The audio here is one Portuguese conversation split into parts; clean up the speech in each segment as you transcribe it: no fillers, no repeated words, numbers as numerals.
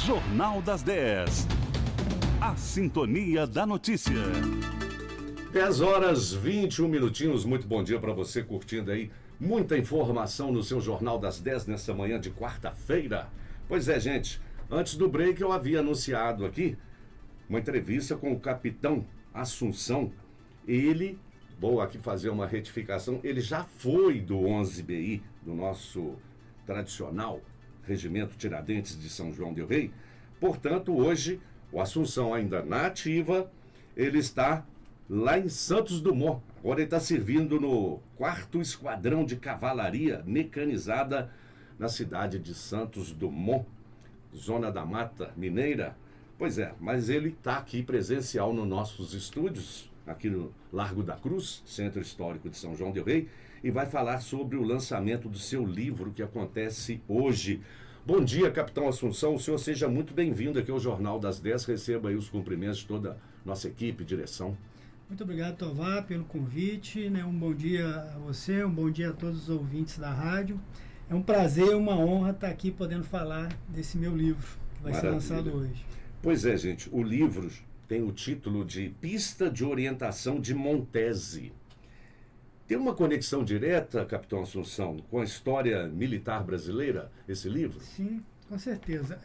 Jornal das 10. A sintonia da notícia. 10 horas 21 minutinhos. Muito bom dia para você curtindo aí muita informação no seu Jornal das 10 nessa manhã de quarta-feira. Pois é, gente, antes do break eu havia anunciado aqui uma entrevista com o capitão Assunção. Ele, vou aqui fazer uma retificação, ele já foi do 11BI, do nosso tradicional Regimento Tiradentes de São João del Rei. Portanto, hoje, o Assunção ainda na ativa, ele está lá em Santos Dumont. Agora ele está servindo no 4º Esquadrão de Cavalaria Mecanizada na cidade de Santos Dumont, Zona da Mata Mineira. Pois é, mas ele está aqui presencial nos nossos estúdios, aqui no Largo da Cruz, Centro Histórico de São João del Rei, e vai falar sobre o lançamento do seu livro que acontece hoje. Bom dia, capitão Assunção, o senhor seja muito bem-vindo aqui ao Jornal das 10, receba aí os cumprimentos de toda a nossa equipe, direção. Muito obrigado, Tovar, pelo convite, né? Um bom dia a você, um bom dia a todos os ouvintes da rádio. É um prazer, uma honra estar aqui podendo falar desse meu livro, que vai ser lançado hoje. Pois é, gente, o livro tem o título de Pista de Orientação de Montese. Tem uma conexão direta, capitão Assunção, com a história militar brasileira, esse livro? Sim, com certeza.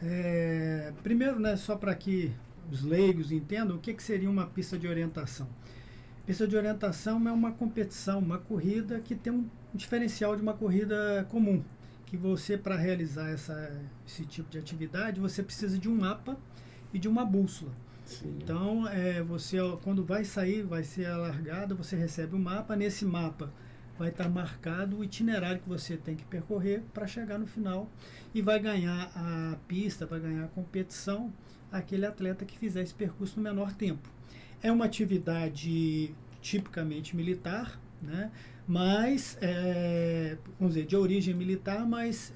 Primeiro, né, só para que os leigos entendam o que seria uma pista de orientação. Pista de orientação é uma competição, uma corrida que tem um diferencial de uma corrida comum, que você, para realizar esse tipo de atividade, você precisa de um mapa e de uma bússola. Sim. Então, você, quando vai sair, vai ser a largada, você recebe o mapa. Nesse mapa vai estar marcado o itinerário que você tem que percorrer para chegar no final, e vai ganhar a pista, vai ganhar a competição aquele atleta que fizer esse percurso no menor tempo. É uma atividade tipicamente militar, né? Mas, vamos dizer, de origem militar, mas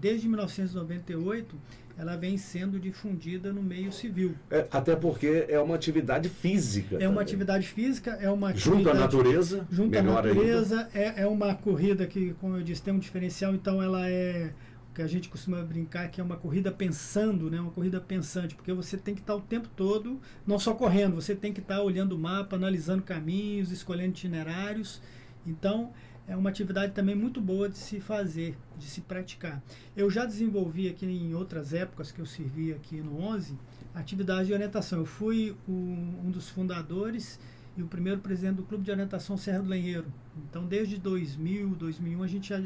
desde 1998 ela vem sendo difundida no meio civil. Até porque é uma atividade física. Uma atividade física, é uma atividade... Junto à natureza, junto à natureza, é uma corrida que, como eu disse, tem um diferencial, então ela é o que a gente costuma brincar, que é uma corrida pensando, né? Uma corrida pensante, porque você tem que estar o tempo todo, não só correndo, você tem que estar olhando o mapa, analisando caminhos, escolhendo itinerários. Então, é uma atividade também muito boa de se fazer, de se praticar. Eu já desenvolvi aqui em outras épocas que eu servi aqui no 11, atividade de orientação. Eu fui um dos fundadores e o primeiro presidente do Clube de Orientação Serra do Lenheiro. Então, desde 2000, 2001, a gente já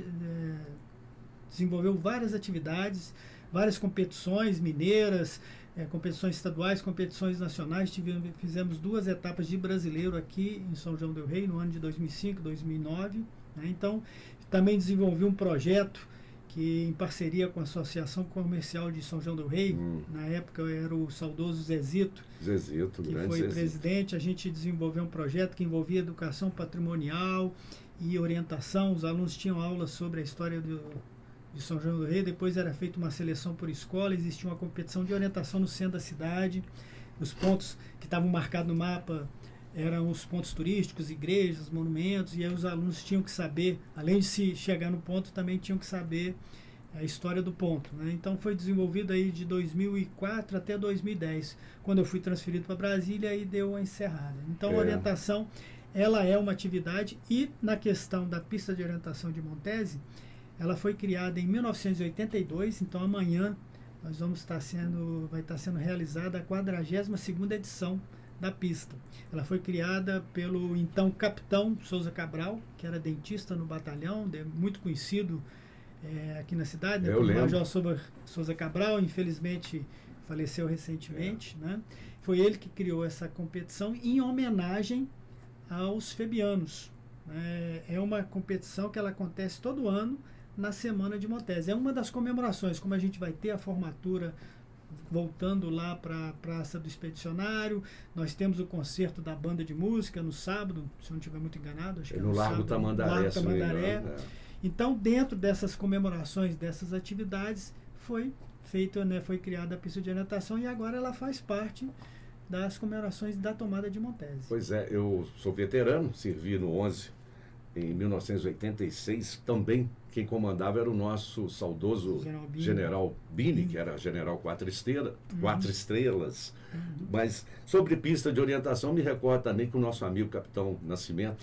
desenvolveu várias atividades, várias competições mineiras, competições estaduais, competições nacionais. Fizemos 2 etapas de brasileiro aqui em São João del Rei, no ano de 2005, 2009. Né? Então, também desenvolvi um projeto que, em parceria com a Associação Comercial de São João del Rei, na época eu era o saudoso Zezito, que foi presidente. A gente desenvolveu um projeto que envolvia educação patrimonial e orientação. Os alunos tinham aulas sobre a história de São João del Rei. Depois era feita uma seleção por escola, existia uma competição de orientação no centro da cidade. Os pontos que estavam marcados no mapa eram os pontos turísticos, igrejas, monumentos, e aí os alunos tinham que saber, além de se chegar no ponto, também tinham que saber a história do ponto, né? Então foi desenvolvido aí de 2004 até 2010, quando eu fui transferido para Brasília, e deu a encerrada. Então a orientação, ela é uma atividade, e na questão da pista de orientação de Montese, ela foi criada em 1982, então amanhã vai estar sendo realizada a 42ª edição da pista. Ela foi criada pelo então capitão Souza Cabral, que era dentista no batalhão, muito conhecido aqui na cidade, né? O Major Souza Cabral, infelizmente faleceu recentemente, né? Foi ele que criou essa competição em homenagem aos febianos. É uma competição que ela acontece todo ano na Semana de Montese. É uma das comemorações, como a gente vai ter a formatura voltando lá para a Praça do Expedicionário. Nós temos o concerto da banda de música no sábado, se eu não estiver muito enganado, acho que no Largo Tamandaré. Então, dentro dessas comemorações, dessas atividades, foi feita, né, foi criada a pista de orientação, e agora ela faz parte das comemorações da tomada de Montese. Pois é, eu sou veterano, servi no 11 em 1986, também quem comandava era o nosso saudoso General Bini, que era General Quatro Estrelas. Mas sobre pista de orientação, me recordo também que o nosso amigo Capitão Nascimento,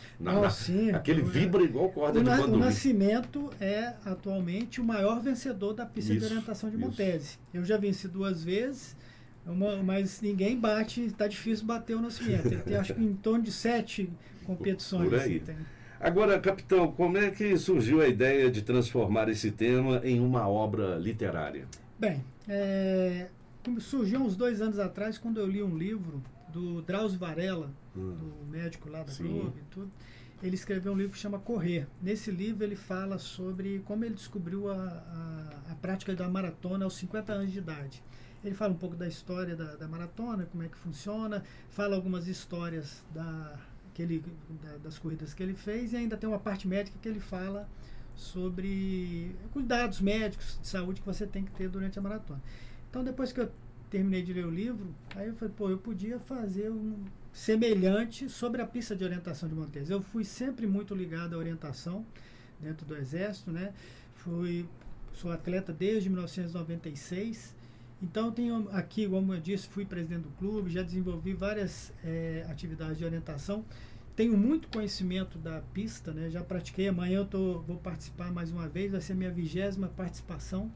sim, aquele vibra igual corda de bandolim. O Nascimento é atualmente o maior vencedor da pista de orientação de Montese. Eu já venci 2 vezes, mas ninguém bate, está difícil bater o Nascimento. Ele tem, acho que, em torno de 7 competições. Por aí. Assim, Agora, capitão, como é que surgiu a ideia de transformar esse tema em uma obra literária? Bem, surgiu uns 2 anos atrás, quando eu li um livro do Drauzio Varela, do médico lá da Globo e tudo. Ele escreveu um livro que chama Correr. Nesse livro ele fala sobre como ele descobriu a prática da maratona aos 50 anos de idade. Ele fala um pouco da história da maratona, como é que funciona, fala algumas histórias das corridas que ele fez, e ainda tem uma parte médica que ele fala sobre cuidados médicos de saúde que você tem que ter durante a maratona. Então, depois que eu terminei de ler o livro, aí eu falei, eu podia fazer um semelhante sobre a pista de orientação de Montese. Eu fui sempre muito ligado à orientação dentro do Exército, né? Sou atleta desde 1996. Então, tenho aqui, como eu disse, fui presidente do clube, já desenvolvi várias atividades de orientação. Tenho muito conhecimento da pista, né? Já pratiquei, amanhã vou participar mais uma vez, vai ser minha 20ª participação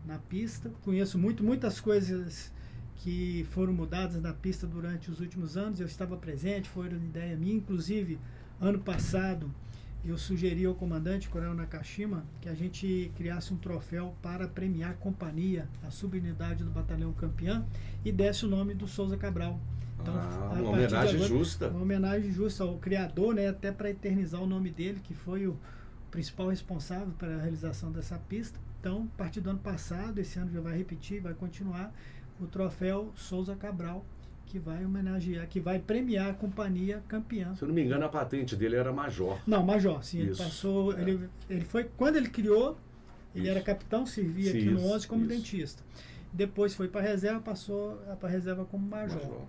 na pista. Conheço muitas coisas que foram mudadas na pista durante os últimos anos. Eu estava presente, foi uma ideia minha. Inclusive, ano passado, eu sugeri ao comandante, Coronel Nakashima, que a gente criasse um troféu para premiar a companhia, a subunidade do Batalhão Campeã, e desse o nome do Souza Cabral. Então, uma homenagem justa. Uma homenagem justa ao criador, né, até para eternizar o nome dele, que foi o principal responsável para a realização dessa pista. Então, a partir do ano passado, esse ano já vai repetir, vai continuar, o troféu Souza Cabral, que vai homenagear, que vai premiar a companhia campeã. Se eu não me engano, a patente dele era major. Não, major, sim. Ele passou, ele foi, quando ele criou, ele era capitão, servia aqui no 11 como dentista. Depois foi para a reserva, passou para a reserva como major.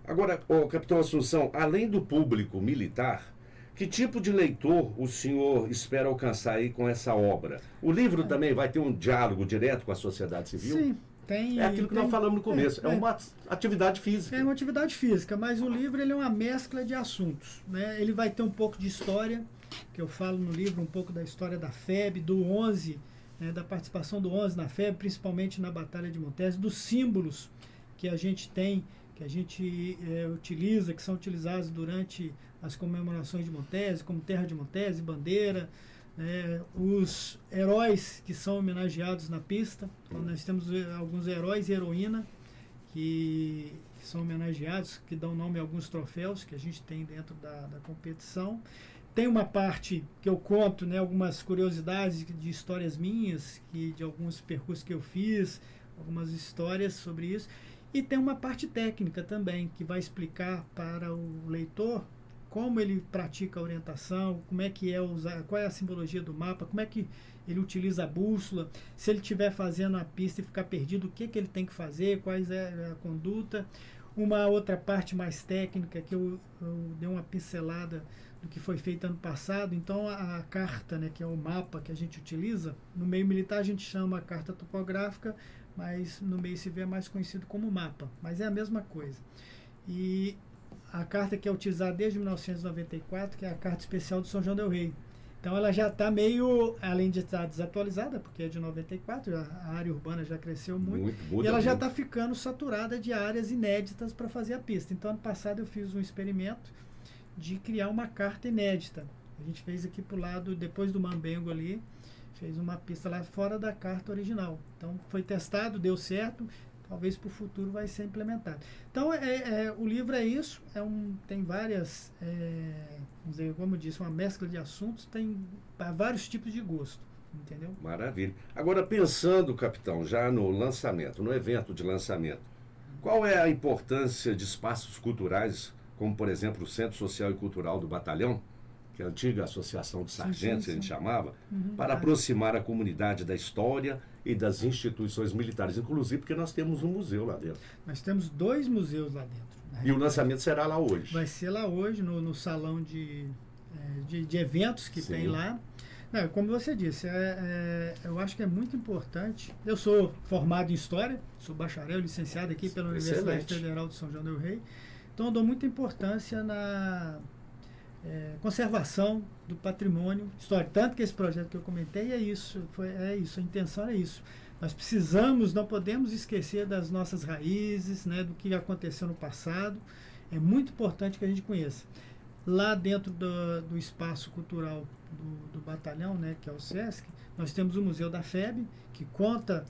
Agora, capitão Assunção, além do público militar, que tipo de leitor o senhor espera alcançar aí com essa obra? O livro também vai ter um diálogo direto com a sociedade civil? Sim. É aquilo que nós falamos no começo, é uma atividade física. É uma atividade física, mas o livro ele é uma mescla de assuntos, né? Ele vai ter um pouco de história, que eu falo no livro, um pouco da história da FEB, do 11, né, da participação do 11 na FEB, principalmente na Batalha de Montese, dos símbolos que a gente tem, que a gente utiliza, que são utilizados durante as comemorações de Montese, como Terra de Montese, bandeira, os heróis que são homenageados na pista. Então, nós temos alguns heróis e heroína que são homenageados, que dão nome a alguns troféus que a gente tem dentro da competição. Tem uma parte que eu conto, né, algumas curiosidades de histórias minhas, de alguns percursos que eu fiz, algumas histórias sobre isso. E tem uma parte técnica também, que vai explicar para o leitor como ele pratica a orientação, como é que qual é a simbologia do mapa, como é que ele utiliza a bússola, se ele estiver fazendo a pista e ficar perdido, o que ele tem que fazer, quais é a conduta. Uma outra parte mais técnica, que eu dei uma pincelada do que foi feito ano passado. Então, a carta, né, que é o mapa que a gente utiliza, no meio militar a gente chama a carta topográfica, mas no meio civil é mais conhecido como mapa, mas é a mesma coisa. E a carta que é utilizada desde 1994, que é a carta especial do São João del Rei. Então ela já está meio, além de estar desatualizada, porque é de 94, a área urbana já cresceu muito e ela já está ficando saturada de áreas inéditas para fazer a pista. Então ano passado eu fiz um experimento de criar uma carta inédita. A gente fez aqui para o lado, depois do Mambengo ali, fez uma pista lá fora da carta original. Então foi testado, deu certo. Talvez para o futuro vai ser implementado. Então, o livro é isso, tem várias, vamos dizer, como eu disse, uma mescla de assuntos, tem para vários tipos de gosto, entendeu? Maravilha. Agora, pensando, capitão, já no lançamento, no evento de lançamento, qual é a importância de espaços culturais, como, por exemplo, o Centro Social e Cultural do Batalhão, que é a antiga Associação de Sargentos, a gente chamava, para aproximar a comunidade da história e das instituições militares, inclusive porque nós temos um museu lá dentro. Nós temos 2 museus lá dentro. E o lançamento será lá hoje? Vai ser lá hoje, no salão de de eventos que Sim. tem lá. Não, como você disse, eu acho que é muito importante. Eu sou formado em História, sou bacharel, licenciado aqui pela Universidade Excelente. Federal de São João del Rei. Então, eu dou muita importância na conservação do patrimônio histórico. Tanto que esse projeto que eu comentei é isso, a intenção é isso. Nós precisamos, não podemos esquecer das nossas raízes, né, do que aconteceu no passado. É muito importante que a gente conheça. Lá dentro do espaço cultural do batalhão, né, que é o SESC, nós temos o Museu da FEB, que conta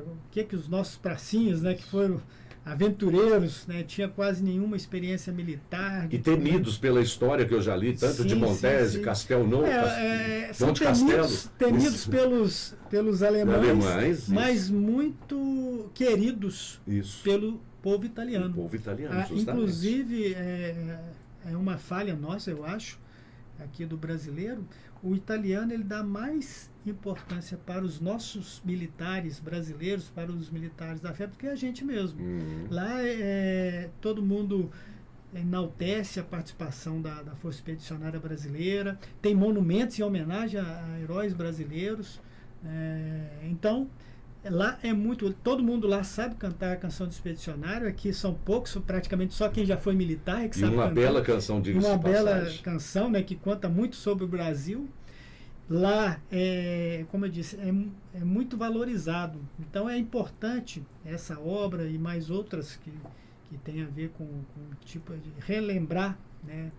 o que os nossos pracinhas, né, que foram aventureiros, né, tinha quase nenhuma experiência militar. E temidos pela história que eu já li, tanto de Sim, Montese, sim. Castelnau, São Monte Castelo. temidos pelos alemães, Isso. mas muito queridos Isso. pelo povo italiano. O povo italiano, justamente. Inclusive, é uma falha nossa, eu acho, aqui do brasileiro. O italiano ele dá mais importância para os nossos militares brasileiros, para os militares da FEB, do que a gente mesmo. Lá todo mundo enaltece a participação da Força Expedicionária Brasileira, tem monumentos em homenagem a heróis brasileiros. Então, lá é muito. Todo mundo lá sabe cantar a canção do expedicionário. Aqui são poucos, praticamente só quem já foi militar é que E sabe uma cantar. bela canção, diga-se Uma de bela passagem. canção, né, que conta muito sobre o Brasil. Lá, como eu disse, é muito valorizado. Então é importante essa obra e mais outras que tem a ver com tipo de relembrar, né,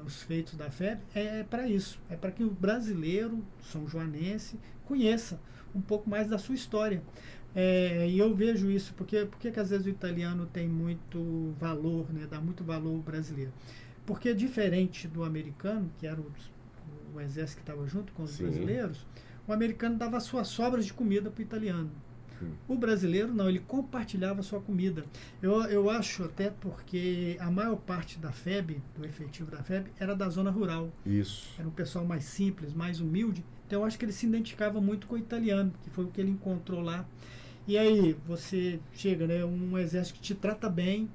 os feitos da FEB. É para isso. É para que o brasileiro, são joanense, conheça um pouco mais da sua história. E eu vejo isso, porque que às vezes o italiano tem muito valor, né, dá muito valor ao brasileiro. Porque diferente do americano, que era o exército que estava junto com os Sim. brasileiros, o americano dava suas sobras de comida para o italiano. O brasileiro não, ele compartilhava a sua comida. Eu acho até porque a maior parte da FEB, do efetivo da FEB, era da zona rural. Isso. Era um pessoal mais simples, mais humilde. Então eu acho que ele se identificava muito com o italiano, que foi o que ele encontrou lá. E aí você chega, né, um exército que te trata bem,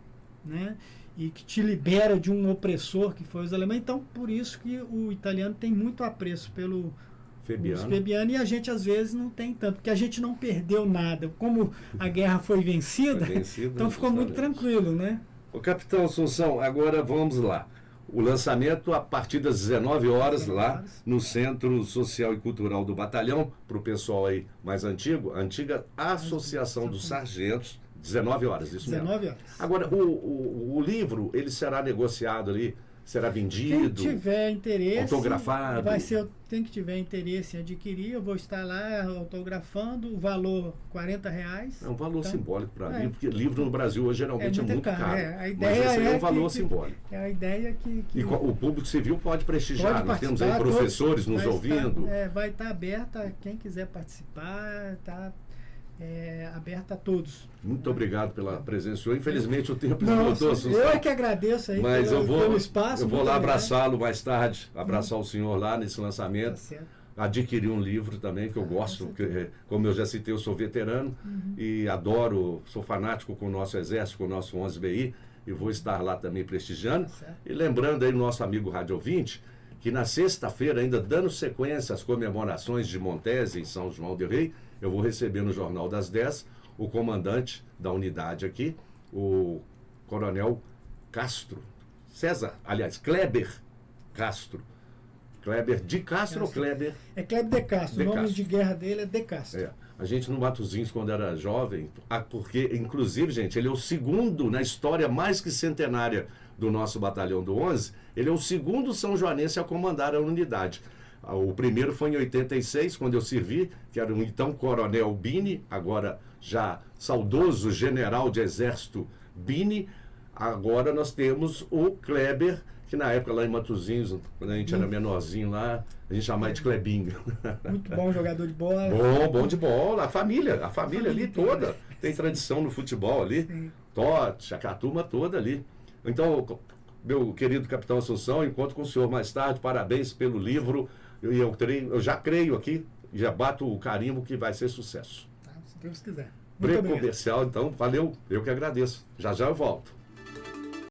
né, e que te libera de um opressor que foi os alemães. Então por isso que o italiano tem muito apreço pelo febiano, e a gente às vezes não tem tanto, porque a gente não perdeu nada. Como a guerra foi vencida, então ficou muito tranquilo, né? O capitão Assunção, agora vamos lá. O lançamento a partir das 19 horas lá no Centro Social e Cultural do Batalhão, para o pessoal aí mais antigo, a antiga Associação dos Sargentos, 19 horas, isso mesmo. 19 horas. Agora, o livro, ele será negociado ali, será vendido? Quem tiver interesse, autografado? vai ser quem que tiver interesse em adquirir, eu vou estar lá autografando, o valor R$40. É um valor Então, simbólico para mim, porque livro no Brasil hoje geralmente é muito caro. A ideia mas esse é um que valor simbólico. É a ideia que E o público civil pode prestigiar. Nós temos aí participar, professores nos vai ouvindo. Vai estar aberta, quem quiser participar, está aberta a todos. Muito obrigado pela presença senhor. Infelizmente o tempo Não, esgotou, Assunção. eu é que agradeço aí Mas pelo espaço. eu vou muito lá obrigado. abraçá-lo mais tarde, abraçar o senhor lá nesse lançamento. Tá certo. Adquirir um livro também, que eu gosto, que, como eu já citei, eu sou veterano e adoro, sou fanático com o nosso Exército, com o nosso 11BI, e vou estar lá também prestigiando. Tá certo. E lembrando aí o nosso amigo Rádio Ouvinte, que na sexta-feira, ainda dando sequência às comemorações de Montese em São João del Rei, eu vou receber no Jornal das 10 o comandante da unidade aqui, o Coronel Castro, Kleber Castro. Kleber de Castro ou Kleber? É Kleber de Castro, De o nome Castro. de guerra dele é De Castro. A gente no Matozinhos, quando era jovem, porque, inclusive, gente, ele é o segundo na história mais que centenária do nosso batalhão do 11, ele é o segundo são joanense a comandar a unidade. O primeiro foi em 86, quando eu servi, que era o então Coronel Bini, agora já saudoso general de exército Bini. Agora nós temos o Kleber, que na época lá em Matozinhos, quando a gente era menorzinho lá, a gente chamava de Klebinho. Muito bom jogador de bola. Bom de bola. A família ali toda tem tradição no futebol ali. Sim. Tote, a turma toda ali. Então, meu querido capitão Assunção, encontro com o senhor mais tarde. Parabéns pelo livro. Eu já creio aqui, já bato o carimbo que vai ser sucesso. Tá, se Deus quiser. Muito obrigado. Pré-comercial, então, valeu. Eu que agradeço. Já eu volto.